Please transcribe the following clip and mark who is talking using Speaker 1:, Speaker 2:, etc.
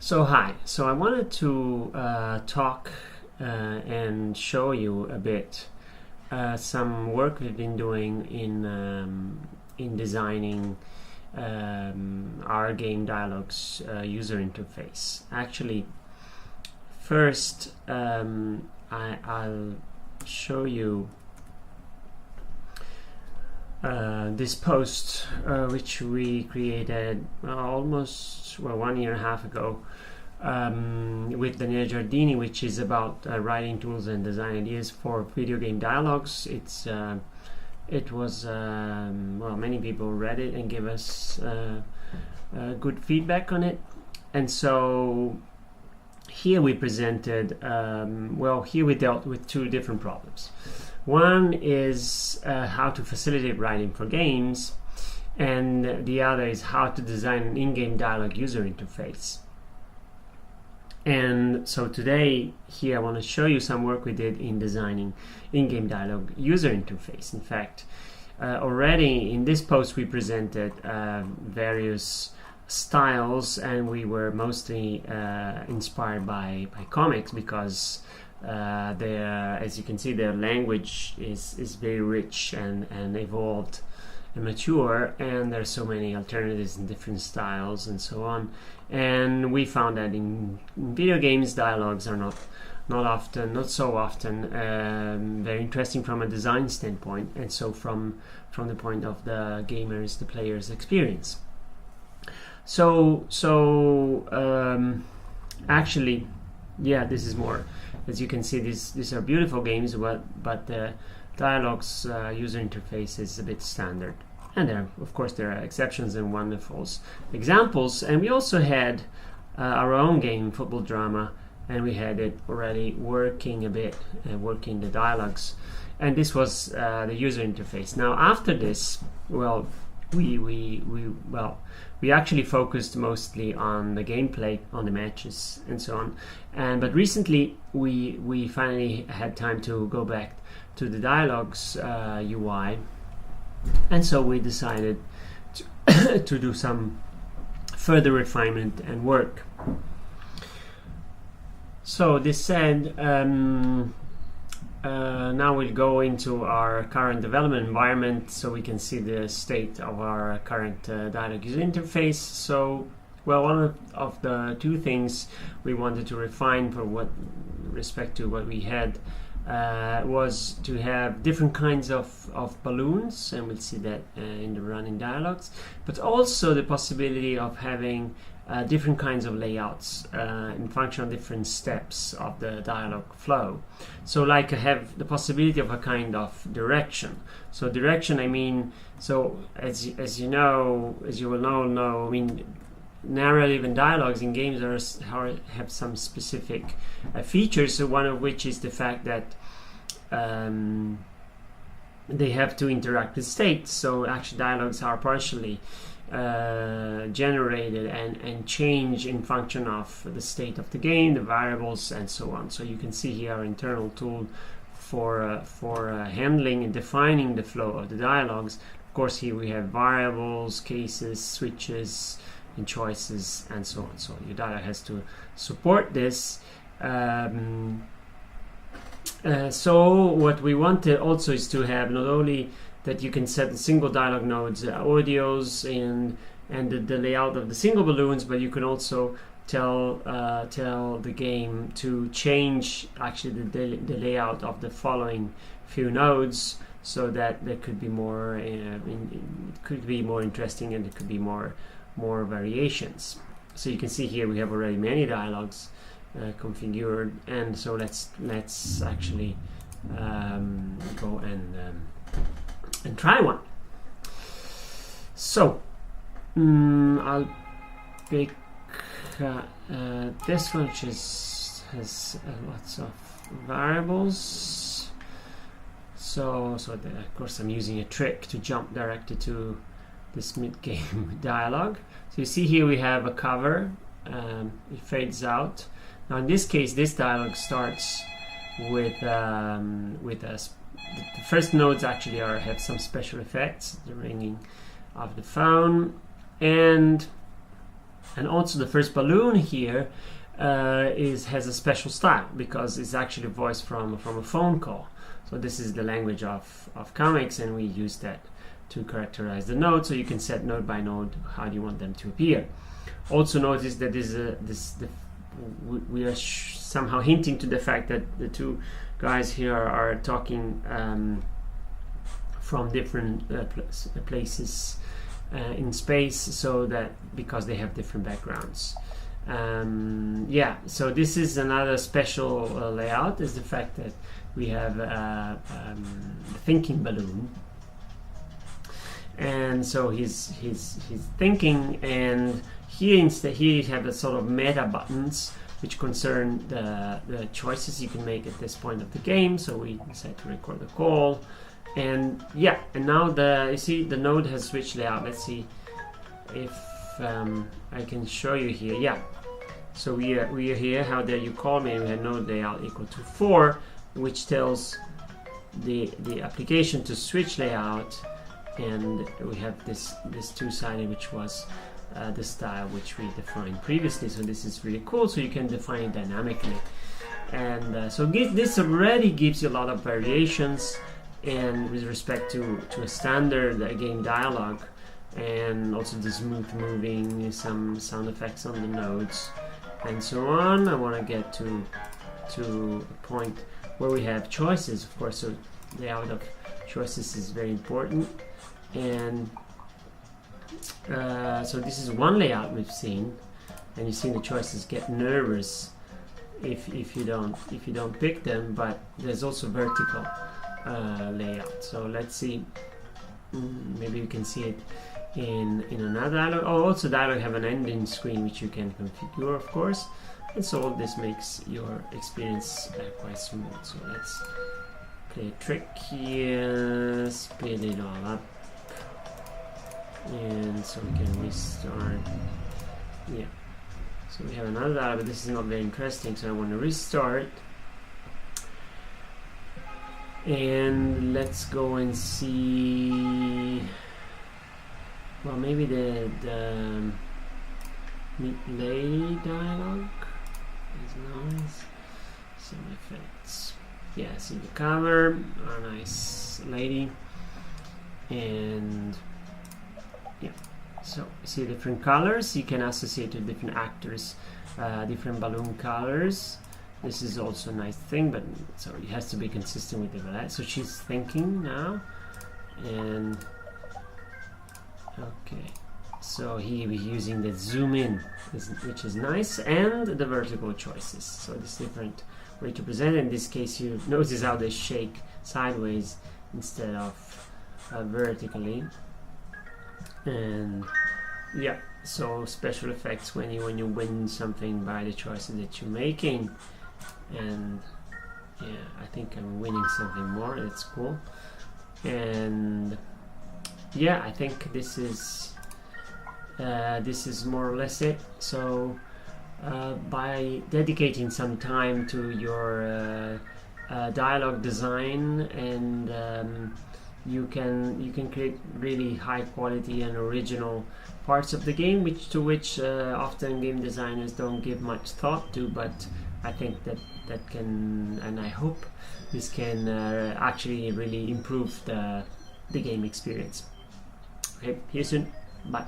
Speaker 1: So hi, so I wanted to talk and show you a bit some work we've been doing in designing our game dialogues user interface. Actually, first I'll show you this post which we created almost 1.5 years ago with Daniele Giardini, which is about writing tools and design ideas for video game dialogues. It was many people read it and gave us good feedback on it, and so here we presented here we dealt with two different problems. One is how to facilitate writing for games, and the other is how to design an in-game dialogue user interface. And so today here I want to show you some work we did in designing in-game dialogue user interface. In fact, already in this post we presented various styles, and we were mostly inspired by comics, because as you can see, their language is very rich and evolved and mature, and there's so many alternatives in different styles and so on. And we found that in video games, dialogues are not so often very interesting from a design standpoint, and so from the point of the gamers, the players' experience. So actually, yeah, this is more. As you can see, these are beautiful games, but the dialogues user interface is a bit standard. And of course, there are exceptions and wonderful examples. And we also had our own game, Football Drama, and we had it already working a bit, working the dialogues. And this was the user interface. Now, after this, we actually focused mostly on the gameplay, on the matches, and so on. But recently, we finally had time to go back to the dialogues UI, and so we decided to do some further refinement and work. So this said, now we'll go into our current development environment so we can see the state of our current dialogue user interface. So, one of the two things we wanted to refine for respect to what we had was to have different kinds of balloons, and we'll see that in the running dialogues, but also the possibility of having different kinds of layouts in function of different steps of the dialogue flow. So like I have the possibility of a kind of direction. So direction, I mean, so as you will know, I mean, narrative and dialogues in games have some specific features. So one of which is the fact that they have to interact with states. So actually dialogues are partially generated and change in function of the state of the game, the variables, and so on. So you can see here our internal tool for handling and defining the flow of the dialogues. Of course, here we have variables, cases, switches, and choices, and so on. So your dialogue has to support this. So what we wanted also is to have not only that you can set the single dialogue nodes, audios, and the layout of the single balloons, but you can also tell the game to change actually the layout of the following few nodes, so that there could be more it could be more interesting, and there could be more variations. So you can see here we have already many dialogues configured, and so let's actually go and try one. So I'll pick this one, which has lots of variables. So of course I'm using a trick to jump directly to this mid-game dialogue. So you see here we have a cover. It fades out. Now in this case, this dialogue starts with the first notes actually have some special effects, the ringing of the phone, and And also the first balloon here has a special style because it's actually voiced from a phone call. So this is the language of comics, and we use that to characterize the node. So you can set node by node how do you want them to appear. Also notice that we are somehow hinting to the fact that the two guys here are talking from different places in space, so that because they have different backgrounds. Yeah, so this is another special layout, is the fact that we have a thinking balloon, and so he's thinking, and here instead you have a sort of meta buttons which concern the choices you can make at this point of the game. So we decide to record the call, and yeah, and now you see the node has switched layout. Let's see if I can show you here. Yeah, so we are here. How dare you call me? And we have node layout equal to 4, which tells the application to switch layout, and we have this two-sided, which was the style which we defined previously. So this is really cool. So you can define it dynamically, and so this already gives you a lot of variations, and with respect to a standard game dialogue, and also the smooth moving, some sound effects on the nodes, and so on. I want to get to a point where we have choices, of course. So layout of choices is very important, and so this is one layout we've seen, and you see the choices get nervous if you don't pick them. But there's also vertical layout. So let's see, maybe you can see it in another dialog. Oh, also dialog have an ending screen which you can configure, of course, and so all this makes your experience quite smooth. So let's play a trick here, speed it all up, and so we can restart. Yeah, so we have another dialog, but this is not very interesting, so I want to restart. And let's go and see, well, maybe the meet lady dialogue is nice. Some effects. Yeah, see the cover, a nice lady, and yeah, so see different colors. You can associate with different actors, different balloon colors. This is also a nice thing, but so it has to be consistent with the ballet. So she's thinking now, and okay, so he will be using the zoom in, which is nice, and the vertical choices. So this different way to present. In this case, you notice how they shake sideways instead of vertically, and yeah. So special effects when you win something by the choices that you're making. And yeah, I think I'm winning something more. That's cool. And yeah, I think this is more or less it. So by dedicating some time to your dialogue design, and you can create really high quality and original parts of the game, which often game designers don't give much thought to, but I think that can, and I hope this can actually really improve the game experience. Okay, see you soon. Bye.